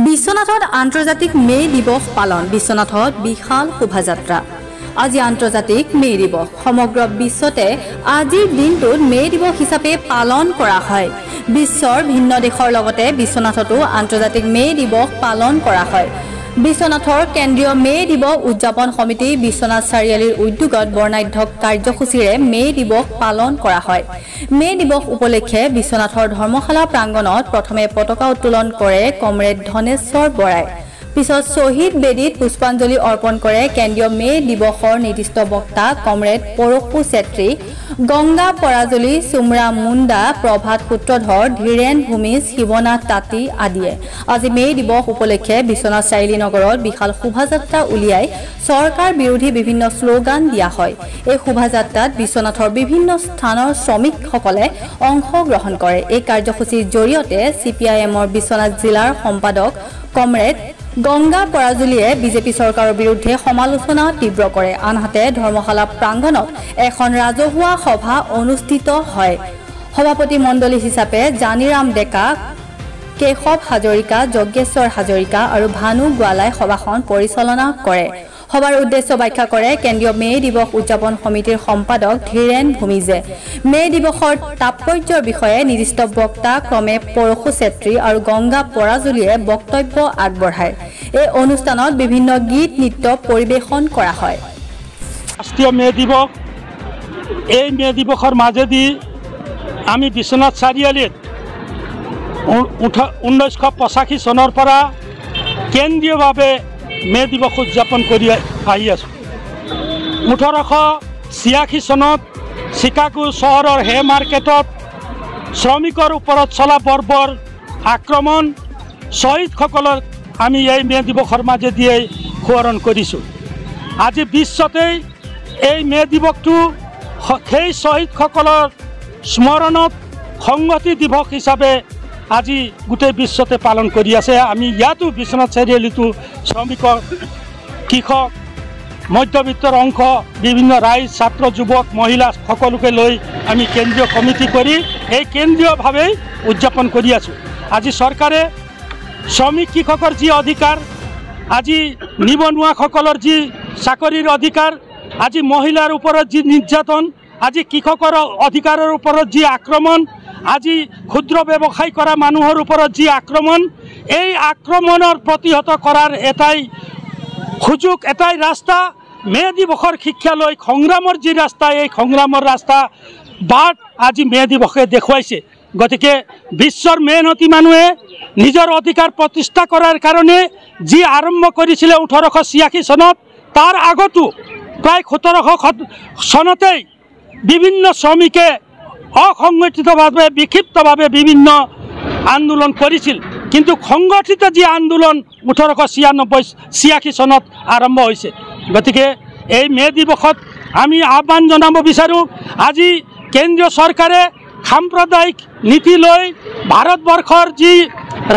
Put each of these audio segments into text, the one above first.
বিশ্বনাথত আন্তৰ্জাতিক মে দিৱস পালন। বিশ্বনাথত বিশাল শোভাযাত্ৰা। আজি আন্তৰ্জাতিক মে দিৱস। সমগ্ৰ বিশ্বতে আজিৰ দিনটোত মে দিৱস হিচাপে পালন কৰা হয়। বিশ্বৰ ভিন্ন দেশৰ লগতে বিশ্বনাথতো আন্তৰ্জাতিক মে দিৱস পালন কৰা হয়। বিশ্বনাথৰ কেন্দ্ৰীয় মে দিৱস উদযাপন সমিতি বিশ্বনাথ চাৰিআলিৰ উদ্যোগত বৰ্ণাঢ্য কাৰ্যসূচীৰে মে দিৱস পালন কৰা হয়। মে দিৱস উপলক্ষে বিশ্বনাথৰ ধৰ্মশালা প্ৰাংগণত প্ৰথমে পতাকা উত্তোলন কৰে কমৰেড ধনেশ্বৰ বৰাই। পিছত শ্বহীদ বেদীত পুষ্পাঞ্জলি অৰ্পণ কৰে কেন্দ্ৰীয় মে দিৱসৰ নিৰ্দিষ্ট বক্তা কমৰেড পৰশু চেত্ৰী, গংগা পৰাজলী, চুমৰা মুণ্ডা, প্ৰভাত সূত্ৰধৰ, ধীৰেন ভূমিজ, শিৱনাথ তাঁতী আদিয়ে। আজি মে দিৱস উপলক্ষে বিশ্বনাথ চাৰিআলি নগৰত বিশাল শোভাযাত্ৰা উলিয়াই চৰকাৰ বিৰোধী বিভিন্ন শ্লোগান দিয়া হয়। এই শোভাযাত্ৰাত বিশ্বনাথৰ বিভিন্ন স্থানৰ শ্ৰমিকসকলে অংশগ্ৰহণ কৰে। এই কাৰ্যসূচীৰ জৰিয়তে CPIMৰ বিশ্বনাথ জিলাৰ সম্পাদক কমৰেড গংগা পৰাজলীয়ে বিজেপি চৰকাৰৰ বিৰুদ্ধে সমালোচনা তীব্ৰ কৰে। আনহাতে ধৰ্মশালা প্ৰাংগণত এখন ৰাজহুৱা সভা অনুষ্ঠিত হয়। সভাপতি মণ্ডলী হিচাপে জানিৰাম ডেকা, কেশৱ হাজৰিকা, যজ্ঞেশ্বৰ হাজৰিকা আৰু ভানু গোৱালাই সভাখন পৰিচালনা কৰে। সভাৰ উদ্দেশ্য ব্যাখ্যা কৰে কেন্দ্ৰীয় মে দিৱস উদযাপন সমিতিৰ সম্পাদক ধীৰেন ভূমিজে। মে দিৱসৰ তাৎপৰ্যৰ বিষয়ে নিৰ্দিষ্ট বক্তা ক্ৰমে পৰশু চেত্ৰী আৰু গংগা পৰাজলীয়ে বক্তব্য আগবঢ়ায়। এই অনুষ্ঠানত বিভিন্ন গীত নৃত্য পৰিৱেশন কৰা হয়। ৰাষ্ট্ৰীয় মে দিৱস, এই মে দিৱসৰ মাজেদি আমি বিশ্বনাথ চাৰিআলিত 1985 চনৰ পৰা কেন্দ্ৰীয়ভাৱে মে দিৱস উদযাপন কৰি আহি আছোঁ। 1886 চনত চিকাগো চহৰৰ হে মাৰ্কেটত শ্ৰমিকৰ ওপৰত চলা বৰ্বৰ আক্ৰমণ, শ্বহীদসকলক আমি এই মে দিৱসৰ মাজেদিয়েই সোঁৱৰণ কৰিছোঁ। আজি বিশ্বতেই এই মে দিৱসটো সেই শ্বহীদসকলৰ স্মৰণত সংহতি দিৱস হিচাপে আজি গোটেই বিশ্বতে পালন কৰি আছে। আমি ইয়াতো বিশ্বনাথ চাৰিআলিতো শ্ৰমিকৰ, কৃষক, মধ্যবিত্তৰ অংশ, বিভিন্ন ৰাইজ, ছাত্ৰ, যুৱক, মহিলা সকলোকে লৈ আমি কেন্দ্ৰীয় কমিটি কৰি এই কেন্দ্ৰীয়ভাৱেই উদযাপন কৰি আছোঁ। আজি চৰকাৰে শ্ৰমিক কৃষকৰ যি অধিকাৰ, আজি নিবনুৱাসকলৰ যি চাকৰিৰ অধিকাৰ, আজি মহিলাৰ ওপৰত যি নিৰ্যাতন, আজি কৃষকৰ অধিকাৰৰ ওপৰত যি আক্ৰমণ, আজি ক্ষুদ্ৰ ব্যৱসায় কৰা মানুহৰ ওপৰত যি আক্ৰমণ, এই আক্ৰমণৰ প্ৰতিহত কৰাৰ এটাই সুযোগ, এটাই ৰাস্তা মে দিৱসৰ শিক্ষা লৈ সংগ্ৰামৰ যি ৰাস্তা, এই সংগ্ৰামৰ ৰাস্তা বাট আজি মে দিৱসে দেখুৱাইছে। গতিকে বিশ্বৰ মেহনতি মানুহে নিজৰ অধিকাৰ প্ৰতিষ্ঠা কৰাৰ কাৰণে যি আৰম্ভ কৰিছিলে 1886 চনত, তাৰ আগতো প্ৰায় 1700 চনতেই বিভিন্ন শ্ৰমিকে অসংগঠিতভাৱে, বিক্ষিপ্তভাৱে বিভিন্ন আন্দোলন কৰিছিল। কিন্তু সংগঠিত যি আন্দোলন 1886 চনত আৰম্ভ হৈছে। গতিকে এই মে দিৱসত আমি আহ্বান জনাব বিচাৰোঁ, আজি কেন্দ্ৰীয় চৰকাৰে সাম্প্ৰদায়িক নীতি লৈ ভাৰতবৰ্ষৰ যি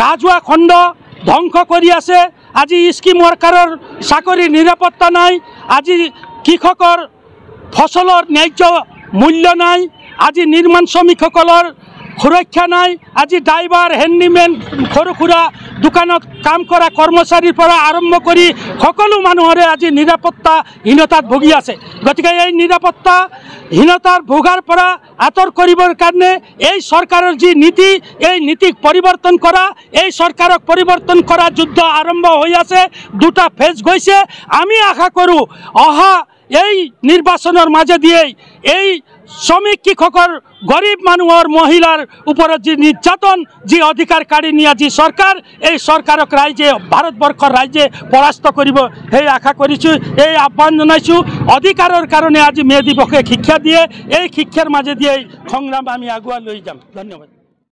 ৰাজহুৱা খণ্ড ধ্বংস কৰি আছে, আজি স্কিম ৱৰ্কাৰৰ চাকৰিৰ নিৰাপত্তা নাই, আজি কৃষকৰ ফচলৰ ন্যায্য মূল্য নাই, আজি নিৰ্মাণ শ্ৰমিকসকলৰ সুৰক্ষা নাই, আজি ড্ৰাইভাৰ, হেণ্ডিমেন, সৰু সুৰা দোকানত কাম কৰা কৰ্মচাৰীৰ পৰা আৰম্ভ কৰি সকলো মানুহৰে আজি নিৰাপত্তাহীনতাত ভুগি আছে। গতিকে এই নিৰাপত্তাহীনতাৰ ভোগাৰ পৰা আঁতৰ কৰিবৰ কাৰণে এই চৰকাৰৰ যি নীতি, এই নীতিক পৰিৱৰ্তন কৰা, এই চৰকাৰক পৰিৱৰ্তন কৰা যুদ্ধ আৰম্ভ হৈ আছে। দুটা ফেজ গৈছে। আমি আশা কৰোঁ অহা এই নিৰ্বাচনৰ মাজেদিয়েই এই শ্ৰমিক কৃষকৰ, গৰীব মানুহৰ, মহিলাৰ ওপৰত যি নিৰ্যাতন, যি অধিকাৰ কাঢ়ি নিয়া যি চৰকাৰ, এই চৰকাৰক ৰাইজে, ভাৰতবৰ্ষৰ ৰাইজে পৰাস্ত কৰিব সেই আশা কৰিছোঁ, এই আহ্বান জনাইছোঁ। অধিকাৰৰ কাৰণে আজি মে দিৱসে শিক্ষা দিয়ে, এই শিক্ষাৰ মাজেদিয়েই সংগ্ৰাম আমি আগুৱাই লৈ যাম। ধন্যবাদ।